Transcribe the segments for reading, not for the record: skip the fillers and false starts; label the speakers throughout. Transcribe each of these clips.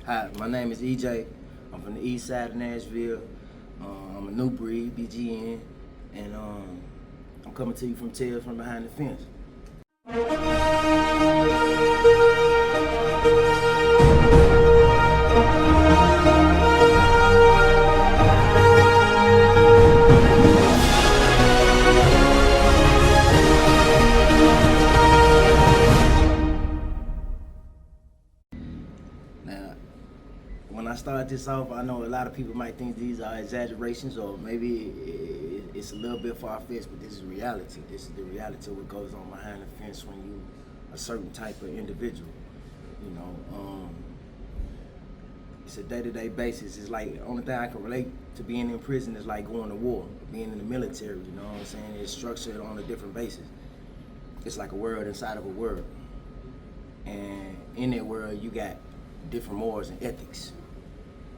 Speaker 1: Hi, my name is EJ. I'm from the east side of Nashville. I'm a new breed, BGN, and I'm coming to you from Tales from Behind the Fence. Now, when I start this off, I know a lot of people might think these are exaggerations or maybe it's a little bit far-fetched, but this is reality. This is the reality of what goes on behind the fence when you a certain type of individual. You know, it's a day-to-day basis. It's like the only thing I can relate to being in prison is like going to war, being in the military. You know what I'm saying? It's structured on a different basis. It's like a world inside of a world, and in that world you got different morals and ethics.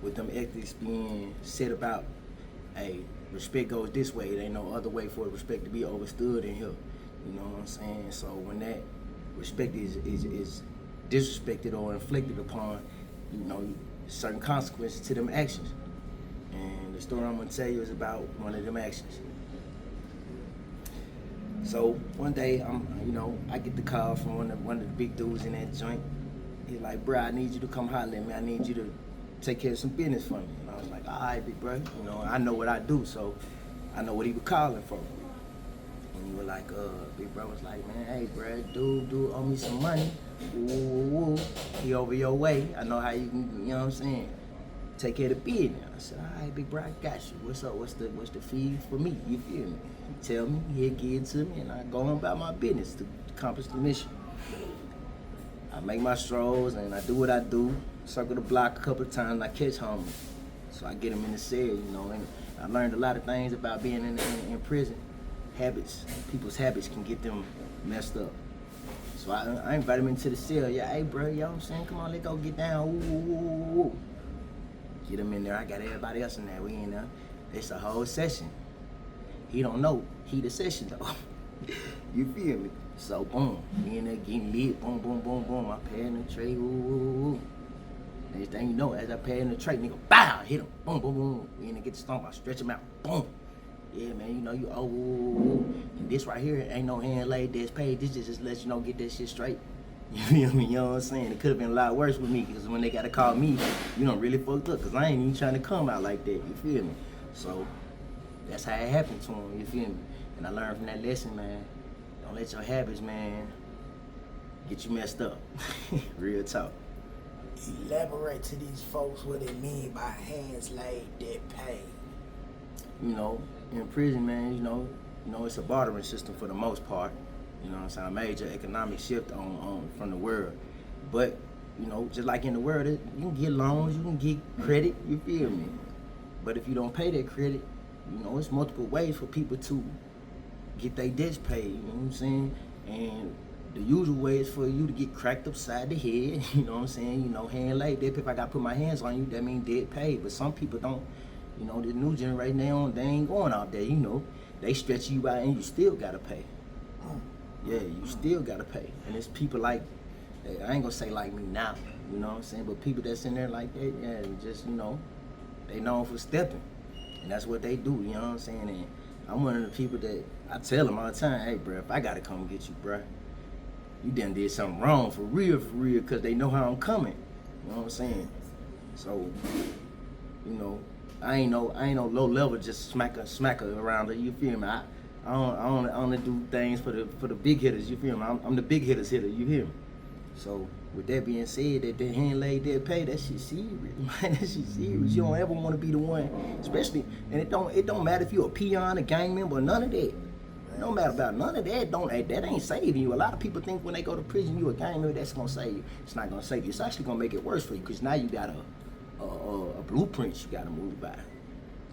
Speaker 1: With them ethics being said about, hey, respect goes this way. There ain't no other way for respect to be understood in here. You know what I'm saying? So when that respect is disrespected or inflicted upon, you know, certain consequences to them actions. And the story I'm gonna tell you is about one of them actions. So one day, I get the call from one of the big dudes in that joint. He's like, bro, I need you to come holler at me. I need you to take care of some business for me. And I was like, all right, big bro. You know, I know what I do, so I know what he was calling for. And he was like, big bro was like, man, hey, bro, dude owe me some money. Woo. He over your way. I know how you can, you know what I'm saying, take care of the business. I said, all right, big bro, I got you. What's up? What's the fee for me? You feel me? He tell me, he'll give it to me, and I go on about my business to accomplish the mission. I make my strolls and I do what I do, circle the block a couple of times, and I catch homies. So I get them in the cell, you know, and I learned a lot of things about being in prison. Habits, people's habits can get them messed up. So I invite them into the cell. Yeah, hey bro, you know what I'm saying? Come on, let's go get down. Ooh. Get them in there. I got everybody else in there. We in there. It's a whole session. He don't know he the session though. You feel me? So boom, me in there getting lit, boom. I penetrate, ooh. Next thing you know, as I penetrate, nigga, bow, hit him, boom. We in there get the stomp, I stretch him out, boom. Yeah, man, you know, you and this right here ain't no hand laid, this paid. This just lets you know, get that shit straight. You feel me? You know what I'm saying? It could have been a lot worse with me, because when they gotta call me, you know, really fucked up, because I ain't even trying to come out like that. You feel me? So that's how it happened to him. You feel me? And I learned from that lesson, man. Don't let your habits, man, get you messed up. Real talk.
Speaker 2: Elaborate to these folks what they mean by hands laid, dead paid.
Speaker 1: You know, in prison, man, you know, it's a bartering system for the most part. You know what I'm saying? A major economic shift on from the world. But, you know, just like in the world, you can get loans, you can get credit, you feel me? But if you don't pay that credit, you know, it's multiple ways for people to get their debts paid, you know what I'm saying? And the usual way is for you to get cracked upside the head, you know what I'm saying? You know, hand laid, if I gotta put my hands on you, that means debt paid. But some people don't, you know, the new generation, they ain't going out there, you know. They stretch you out and you still gotta pay. Yeah, you still gotta pay. And it's people like, I ain't gonna say like me now, you know what I'm saying? But people that's in there like that, yeah, just, you know, they known for stepping. And that's what they do, you know what I'm saying? And I'm one of the people that I tell them all the time, hey, bro, if I gotta come get you, bro, you done did something wrong for real, because they know how I'm coming. You know what I'm saying? So, you know, I ain't no low level, just smacker around it. You feel me? I only do things for the big hitters. You feel me? I'm the big hitters hitter. You hear me? So with that being said, that hand laid, dead pay, that shit serious, man. That shit serious. You don't ever want to be the one, especially, and it don't matter if you're a peon, a gang member, or none of that. No matter about none of that. That ain't saving you. A lot of people think when they go to prison, you a gang member, that's gonna save you. It's not gonna save you. It's actually gonna make it worse for you, because now you got a blueprint you gotta move by.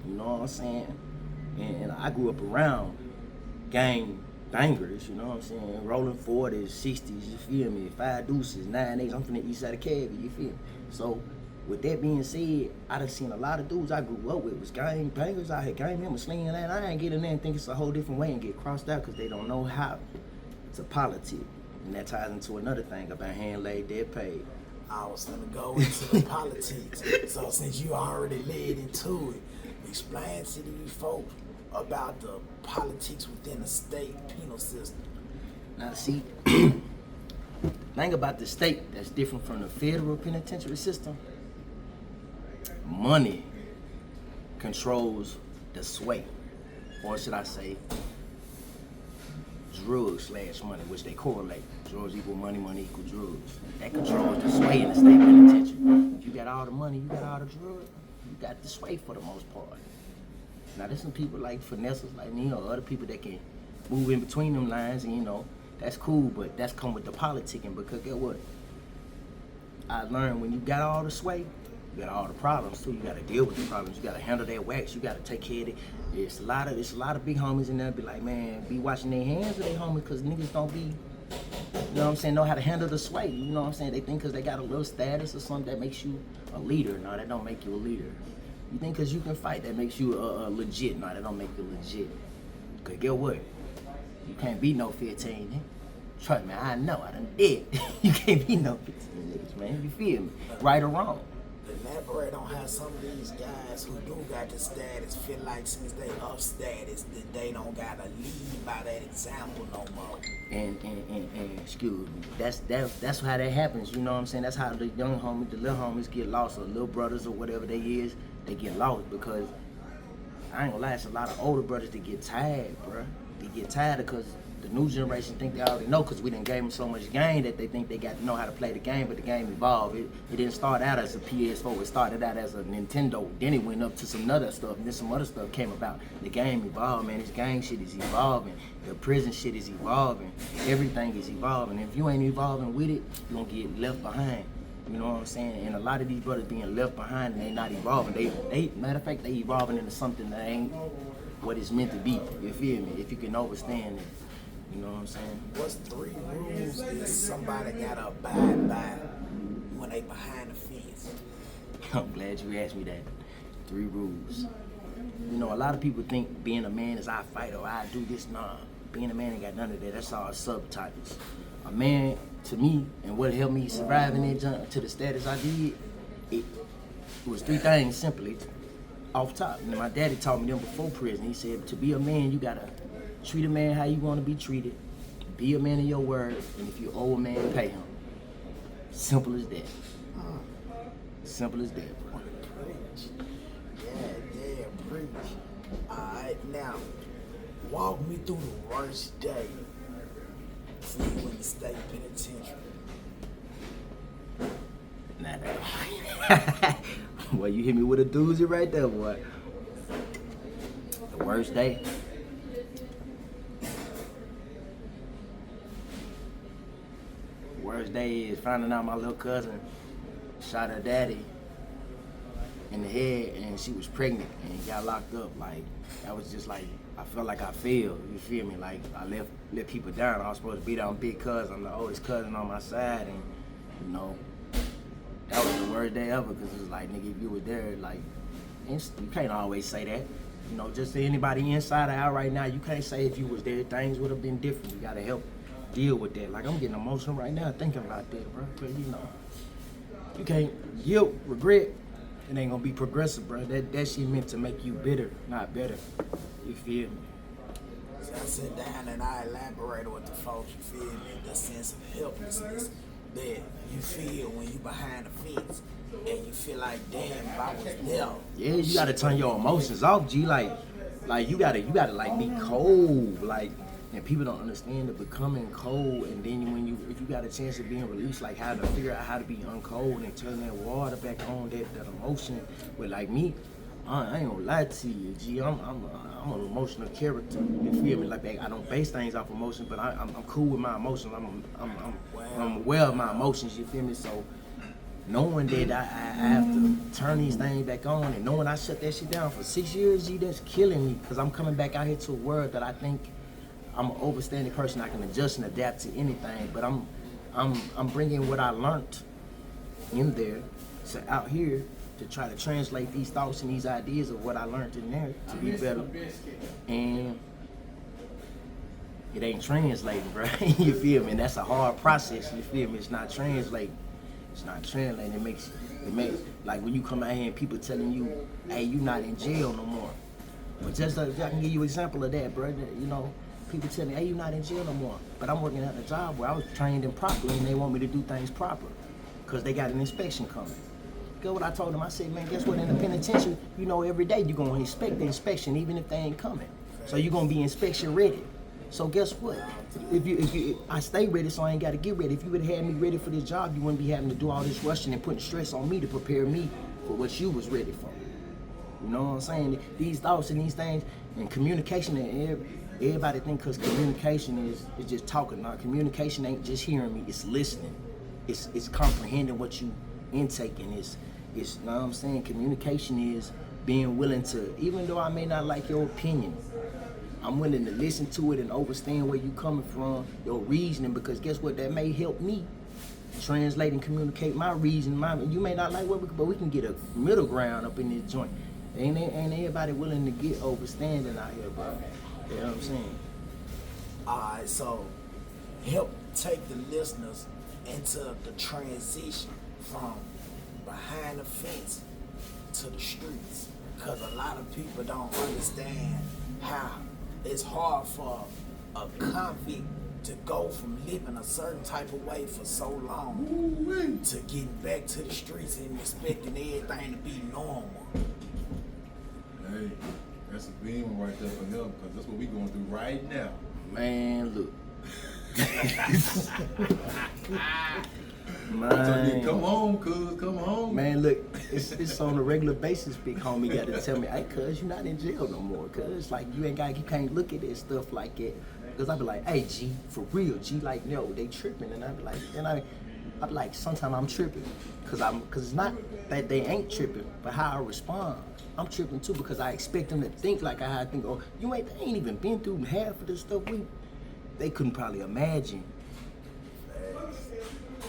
Speaker 1: You know what I'm saying? And I grew up around gang bangers, you know what I'm saying? Rolling 40s, 60s, you feel me? 5 deuces, 9 8s. I'm from the east side of Cali, you feel me? So with that being said, I done seen a lot of dudes I grew up with was gang bangers. I had gang members slinging that. I ain't getting there and think it's a whole different way and get crossed out because they don't know how to politic. And that ties into another thing about hand laid, dead paid.
Speaker 2: I was gonna go into the politics. So since you already led into it, explain to these folks about the politics within the state penal system.
Speaker 1: Now, see, thing about the state that's different from the federal penitentiary system, money controls the sway, or should I say, drugs / money, which they correlate. Drugs equal money, money equal drugs. That controls the sway in the state penitentiary. If you got all the money, you got all the drugs, you got the sway for the most part. Now, there's some people like finessers like me or other people that can move in between them lines, and that's cool, but that's come with the politicking, because guess what? I learned when you got all the sway, you got all the problems too. You got to deal with the problems. You got to handle that wax. You got to take care of it. It's a lot of big homies in there be like, man, be washing their hands with their homies, because niggas don't be, you know what I'm saying, know how to handle the sway. You know what I'm saying? They think because they got a little status or something that makes you a leader. No, that don't make you a leader. You think because you can fight that makes you legit. No, that don't make you legit. Because guess what? You can't be no 15, nigga. Trust me, I know, I done did. You can't be no 15 niggas, man. You feel me? Right or wrong.
Speaker 2: Elaborate on how some of these guys who do got the status feel like since they up status that they don't gotta lead by that example no more.
Speaker 1: And excuse me, that's how that happens. You know what I'm saying? That's how the young homies, the little homies get lost, or little brothers or whatever they is, they get lost, because I ain't gonna lie, it's a lot of older brothers that get tired, bruh. They get tired because the new generation think they already know, because we done gave them so much game that they think they got to know how to play the game, but the game evolved. It didn't start out as a PS4, it started out as a Nintendo, then it went up to some other stuff, and then some other stuff came about. The game evolved, man. This gang shit is evolving. The prison shit is evolving. Everything is evolving. If you ain't evolving with it, you're gonna get left behind. You know what I'm saying? And a lot of these brothers being left behind and they not evolving. They matter of fact, they evolving into something that ain't what it's meant to be. You feel me? If you can understand it. You know what I'm saying?
Speaker 2: What's 3 rules that somebody gotta abide by when they behind the fence?
Speaker 1: I'm glad you asked me that. 3 rules. You know, a lot of people think being a man is I fight or I do this. Nah, being a man ain't got none of that. That's all subtitles. A man, to me, and what helped me survive in that to the status I did, it was 3 things simply off top. And my daddy taught me them before prison. He said, to be a man, you gotta treat a man how you want to be treated. Be a man of your word, and if you owe a man, pay him. Simple as that. Simple as that, bro.
Speaker 2: Preach. Yeah, preach. Alright, now, walk me through the worst day for you in the state penitentiary.
Speaker 1: Nah. Well, you hit me with a doozy right there, boy. The worst day. Worst day is finding out my little cousin shot her daddy in the head and she was pregnant and got locked up. Like, that was just like, I felt like I failed, you feel me? Like, I let people down. I was supposed to be down big cousin. I'm the oldest cousin on my side, and, you know, that was the worst day ever, because it was like, nigga, if you were there, like, you can't always say that. You know, just to anybody inside or out right now, you can't say if you was there, things would have been different. You gotta help deal with that. Like, I'm getting emotional right now thinking about that, bro. But you know, you can't guilt, regret. It ain't gonna be progressive, bro. That shit meant to make you bitter, not better. You feel me?
Speaker 2: So I sit down and I elaborate with the folks. You feel me? The sense of helplessness that you feel when you behind the fence, and you feel like, damn, if I was there.
Speaker 1: Yeah, you gotta turn your emotions off, G. Like you gotta like be cold, like. And people don't understand the becoming cold, and then if you got a chance of being released, like how to figure out how to be uncold and turn that water back on, that emotion. But like me, I ain't gonna lie to you, G. I'm an emotional character. You feel me? Like, I don't base things off emotion, but I'm cool with my emotions. I'm aware of my emotions. You feel me? So knowing that I have to turn these things back on, and knowing I shut that shit down for 6 years, G, that's killing me, because I'm coming back out here to a world that I think I'm an overstanding person. I can adjust and adapt to anything, but I'm bringing what I learned in there to out here to try to translate these thoughts and these ideas of what I learned in there to be better. And it ain't translating, bro. You feel me? And that's a hard process. You feel me? It's not translating. It's not translating. It makes like when you come out here and people telling you, hey, you not in jail no more. But just I can give you an example of that, bro. You know, people tell me, hey, you not in jail no more. But I'm working at a job where I was trained improperly and they want me to do things proper because they got an inspection coming. Guess what I told them? I said, man, guess what? In the penitentiary, you know, every day you're going to inspect the inspection even if they ain't coming. So you're going to be inspection ready. So guess what? If I stay ready, so I ain't got to get ready. If you would have had me ready for this job, you wouldn't be having to do all this rushing and putting stress on me to prepare me for what you was ready for. You know what I'm saying? These thoughts and these things and communication, and everybody think because communication is just talking. Now, communication ain't just hearing me, it's listening. It's comprehending what you intaking. It's you know what I'm saying? Communication is being willing to, even though I may not like your opinion, I'm willing to listen to it and understand where you coming from, your reasoning, because guess what? That may help me translate and communicate my reason. You may not like what, but we can get a middle ground up in this joint. Ain't everybody willing to get overstanding out here, bro? You know what I'm saying?
Speaker 2: Alright, so help take the listeners into the transition from behind the fence to the streets. Because a lot of people don't understand how it's hard for a convict to go from living a certain type of way for so long to getting back to the streets and expecting everything to be normal.
Speaker 3: Hey, that's a beam right there for him, because that's what we going through right now.
Speaker 1: Man, look.
Speaker 3: Man. Come on, cuz, come on.
Speaker 1: Man, look, it's on a regular basis, big homie got to tell me, hey, cuz, you not in jail no more, cuz, like, you can't look at this stuff like that. Because I be like, hey, G, for real, G, like, no, they tripping. And I be like, I be like, sometimes I'm tripping. Because it's not that they ain't tripping, but how I respond. I'm tripping too, because I expect them to think like I think, oh, they ain't even been through half of the stuff they couldn't probably imagine.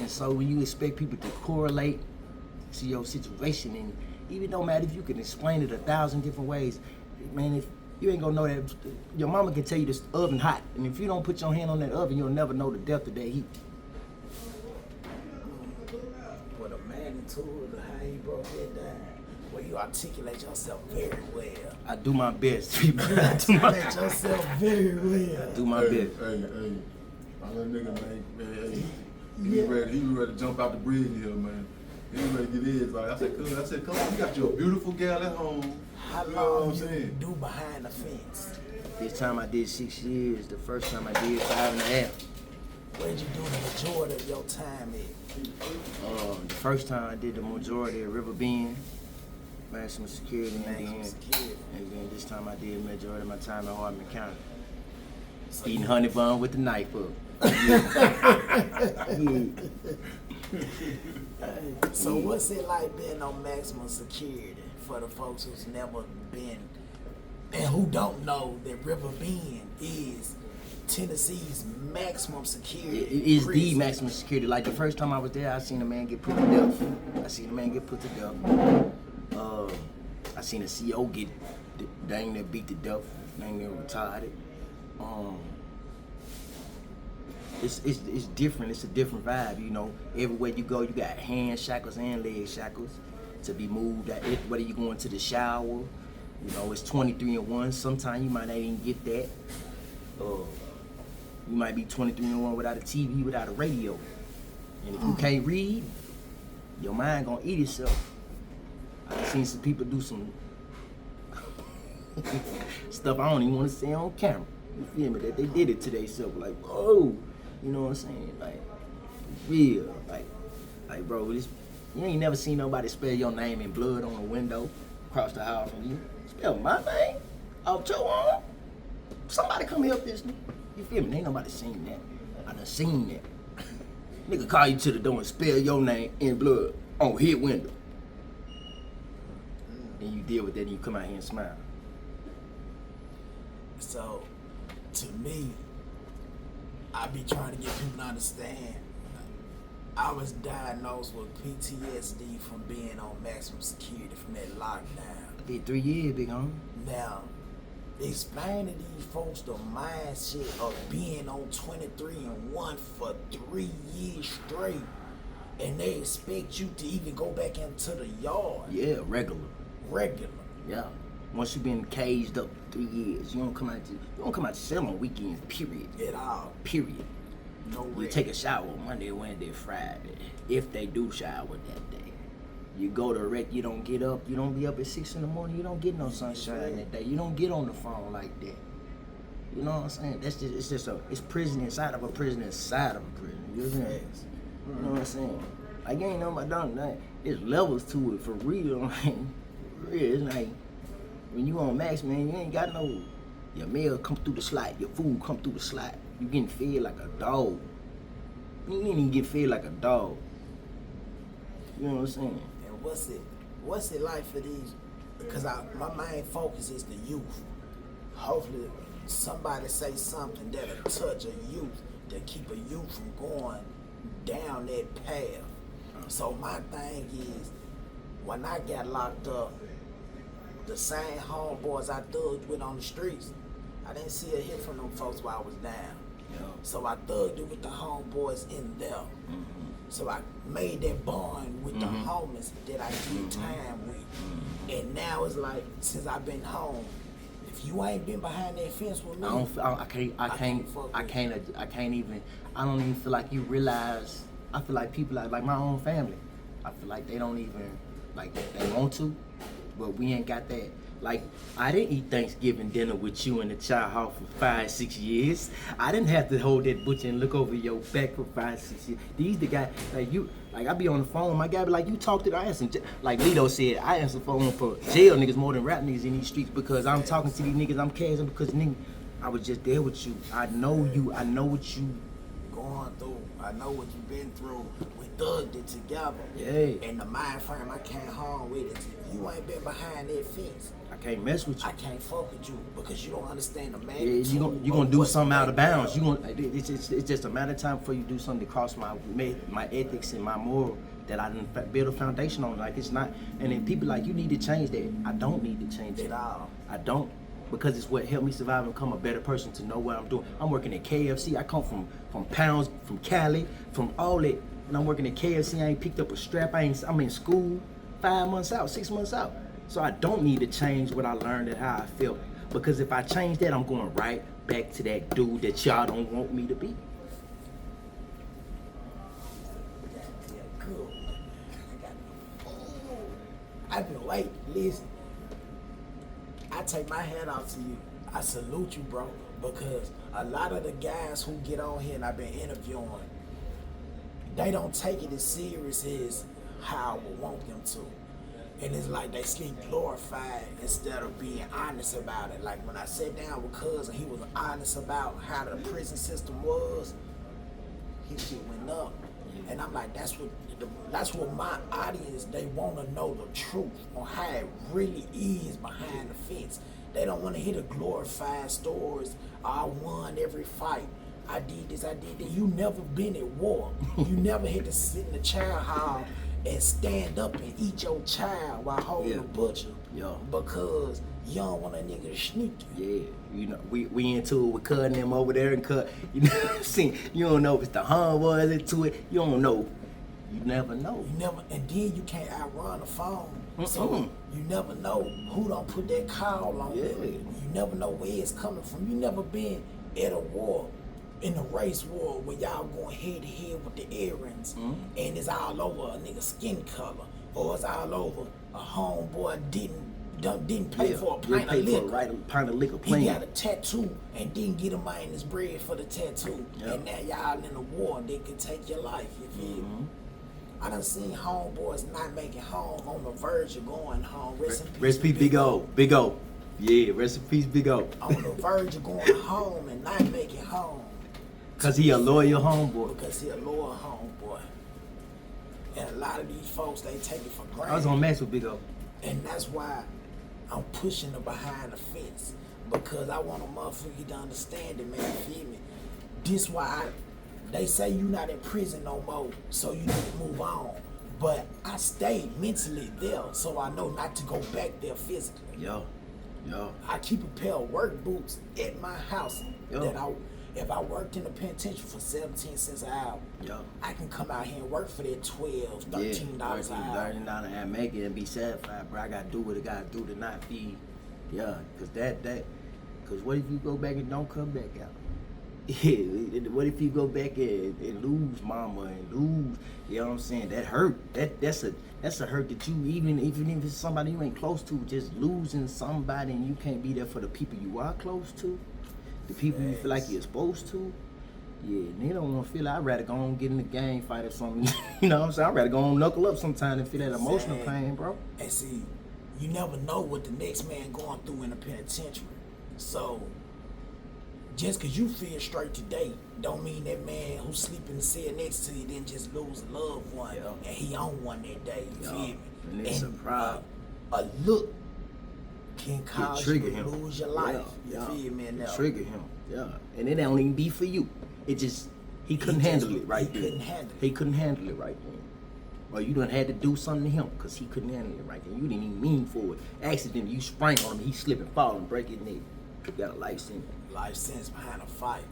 Speaker 1: And so when you expect people to correlate to your situation, and even no matter if you can explain it 1,000 different ways, man, if you ain't gonna know that your mama can tell you this oven hot, and if you don't put your hand on that oven, you'll never know the depth of that heat.
Speaker 2: With a magnitude of how you broke it down, well, you articulate yourself very well.
Speaker 1: I do my best, people.
Speaker 2: Articulate yourself very well.
Speaker 1: I do my best.
Speaker 3: Hey, my little nigga, man, he was ready to jump out the bridge here, man. He was ready to get in. Like, I said, come on, you got your beautiful gal at home.
Speaker 2: How long you do behind the fence?
Speaker 1: This time I did 6 years. The first time I did 5.5.
Speaker 2: Where'd you do the majority of your time at?
Speaker 1: The first time I did the majority of River Bend, maximum security, and then this time I did the majority of my time in Hardeman County. So eating honey bun with the knife up.
Speaker 2: So what's it like being on maximum security for the folks who's never been and who don't know that River Bend is Tennessee's maximum security?
Speaker 1: It is
Speaker 2: prison.
Speaker 1: the maximum security. Like the first time I was there, I seen a man get put to death. I seen a CO get dang near beat to death, dang near retired. It's different. It's a different vibe, you know. Everywhere you go, you got hand shackles and leg shackles to be moved. Whether you going to the shower, you know, it's 23-1. Sometimes you might not even get that. You might be 23-1 without a TV, without a radio. And if you can't read, your mind gonna eat itself. I've seen some people do some stuff I don't even want to say on camera. You feel me? That they did it to themselves. Like, whoa. You know what I'm saying? Like, real. Like, bro, you ain't never seen nobody spell your name in blood on a window across the aisle from you. Spell my name out your arm. Somebody come help this nigga. You feel me? Ain't nobody seen that. I done seen that. Nigga call you to the door and spell your name in blood on his window. And you deal with that and you come out here and smile.
Speaker 2: So, to me, I be trying to get people to understand. I was diagnosed with PTSD from being on maximum security from that lockdown.
Speaker 1: I did 3 years, big homie.
Speaker 2: Now, explain to these folks the mindset of being on 23-1 for 3 years straight and they expect you to even go back into the yard.
Speaker 1: Yeah, regular. Yeah. Once you've been caged up 3 years, you don't come out to cell on weekends, period.
Speaker 2: At all.
Speaker 1: Period.
Speaker 2: No
Speaker 1: You
Speaker 2: rest.
Speaker 1: take a shower Monday, Wednesday, Friday. If they do shower that day. You go to rec, you don't get up, you don't be up at 6 in the morning, you don't get no sunshine that day. You don't get on the phone like that. You know what I'm saying? It's prison inside of a prison inside of a prison. You know what I'm saying? You know what I'm saying? Like, you ain't know my dog, like, there's levels to it for real. Like, for real, it's like, when you on max, man, you ain't got no, your mail come through the slot, your food come through the slot. You getting fed like a dog. You ain't even get fed like a dog. You know what I'm saying?
Speaker 2: And what's it like for these? Because my main focus is the youth. Hopefully somebody say something that'll touch a youth, to keep a youth from going down that path. So my thing is, when I got locked up, the same homeboys I thugged with on the streets, I didn't see a hit from them folks while I was down.
Speaker 1: Yeah.
Speaker 2: So I thugged it with the homeboys in there. So I made that bond with the homies that I did time with. And now it's like, since I've been home, if you ain't been behind that fence with me, I don't even feel like you realize. I feel like people like my own family. I feel like they don't even, like, they want to, but we ain't got that. Like, I didn't eat Thanksgiving dinner with you in the child house for 5-6 years. I didn't have to hold that butcher and look over your back for 5-6 years. These the guys, like you, like I be on the phone, my guy be like, you talk to the, I answer, like Lito said, I answer the phone for jail niggas more than rap niggas in these streets, because I'm talking to these niggas, I'm casing because nigga, I was just there with you. I know you, I know what you going through. I know what you've been through. We thugged it together.
Speaker 1: Yeah.
Speaker 2: And the mind frame I came home with it. You ain't been behind that fence.
Speaker 1: I can't mess with you.
Speaker 2: I can't fuck with you because you don't understand the
Speaker 1: Yeah,
Speaker 2: magnitude.
Speaker 1: you gonna do something out of bounds. It's just a matter of time before you do something to cross my ethics and my moral that I didn't build a foundation on. Like, it's not. And then people like, you need to change that. I don't need to change
Speaker 2: At
Speaker 1: it.
Speaker 2: all.
Speaker 1: I don't, because it's what helped me survive and become a better person, to know what I'm doing. I'm working at KFC. I come from Pounds, from Cali, from all that, and I'm working at KFC. I ain't picked up a strap. I'm in school 5 months out, 6 months out. So I don't need to change what I learned and how I felt, because if I change that, I'm going right back to that dude that y'all don't want me to be.
Speaker 2: Yeah, good. I've been waiting. Listen, I take my hat off to you. I salute you, bro, because a lot of the guys who get on here and I've been interviewing, they don't take it as serious as how I would want them to. And it's like they get glorified instead of being honest about it. Like when I sat down with Cuz and he was honest about how the prison system was, his shit went up. And I'm like, that's what my audience, they want to know the truth on how it really is behind the fence. They don't want to hear the glorified stories. I won every fight. I did this, I did that. You never been at war. You never had to sit in the child hall and stand up and eat your child while holding a butcher.
Speaker 1: Yeah.
Speaker 2: Because you don't want a nigga to sneak you.
Speaker 1: Yeah, you know, we into it with cutting them over there and cut. You know what I'm saying? You don't know if it's the homeboys into it. You don't know. You never know.
Speaker 2: You never, and then you can't outrun the phone. So
Speaker 1: Mm-mm.
Speaker 2: you never know who don't put that call on you. You never know where it's coming from. You never been at a war, in a race war, where y'all going head to head with the errands, and it's all over a nigga skin color, or it's all over a homeboy didn't pay for a pint of liquor.
Speaker 1: Pint of liquor.
Speaker 2: He got a tattoo and didn't get a man his bread for the tattoo.
Speaker 1: Yep.
Speaker 2: And now y'all in a war that can take your life, you feel me? I done seen homeboys not making home, on the verge of going home.
Speaker 1: Rest in peace, Big O. Big O. Yeah, rest in peace, Big O.
Speaker 2: On the verge of going home and not making home.
Speaker 1: Cause he a loyal homeboy.
Speaker 2: Because he a loyal homeboy. And a lot of these folks, they take it for granted.
Speaker 1: I was gonna mess with Big O.
Speaker 2: And that's why I'm pushing the behind the fence, because I want a motherfucker to understand it, man. You feel me? This why they say you not in prison no more, so you need to move on. But I stayed mentally there, so I know not to go back there physically.
Speaker 1: Yo.
Speaker 2: I keep a pair of work boots at my house If I worked in the penitentiary for 17 cents an hour,
Speaker 1: Yeah.
Speaker 2: I can come out here and work for that $12, $13 an hour.
Speaker 1: $13 and make it and be satisfied, bro. I gotta do what I gotta do to not be, yeah. Cause what if you go back and don't come back out? Yeah. What if you go back and lose mama and lose? You know what I'm saying? That hurt. That's a hurt that you even if it's somebody you ain't close to, just losing somebody and you can't be there for the people you are close to, the people you feel like you're supposed to. Yeah, they don't want to feel it. I'd rather go on get in the game fight or something. You know what I'm saying? I'd rather go on knuckle up sometime and feel that emotional pain, bro.
Speaker 2: And see, you never know what the next man going through in the penitentiary. So, just because you feel straight today, don't mean that man who's sleeping in the cell next to you didn't just lose a loved one and he on one that day. You feel me?
Speaker 1: And it's a problem.
Speaker 2: A look can cause you to
Speaker 1: him.
Speaker 2: lose your life. You feel me? And
Speaker 1: Trigger him. Yeah. And it don't even be for you. It just he couldn't handle it right then. He couldn't handle it right then. Or you done had to do something to him because he couldn't handle it right then. You didn't even mean for it. Accident, you sprang on him, he slip and fall and break his neck. You got a life sentence.
Speaker 2: Life sentence behind a fight.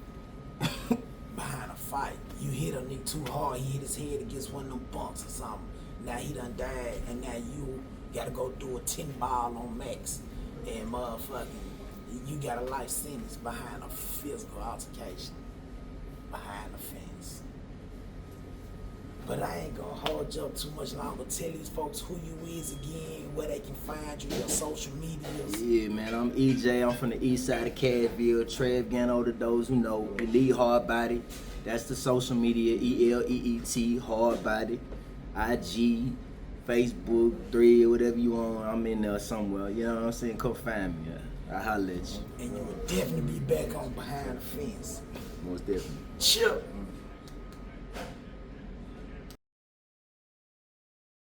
Speaker 2: Behind a fight. You hit a nigga too hard, he hit his head against one of them bunks or something. Now he done died, and now you gotta go do a 10 ball on max. And motherfucking, you got a life sentence behind a physical altercation. Behind the fence. But I ain't gonna hold you up too much longer. Tell these folks who you is again, where they can find you, your social medias.
Speaker 1: Yeah, man, I'm EJ. I'm from the east side of Cadville. Trev Gano, to those who know. Elite Hard Body. That's the social media. ELEET Hard Body. IG, Facebook, Thread, whatever you want. I'm in there somewhere. You know what I'm saying? Come find me. I'll holler at you.
Speaker 2: And you will definitely be back on Behind the Fence.
Speaker 1: Most definitely.
Speaker 2: Chip.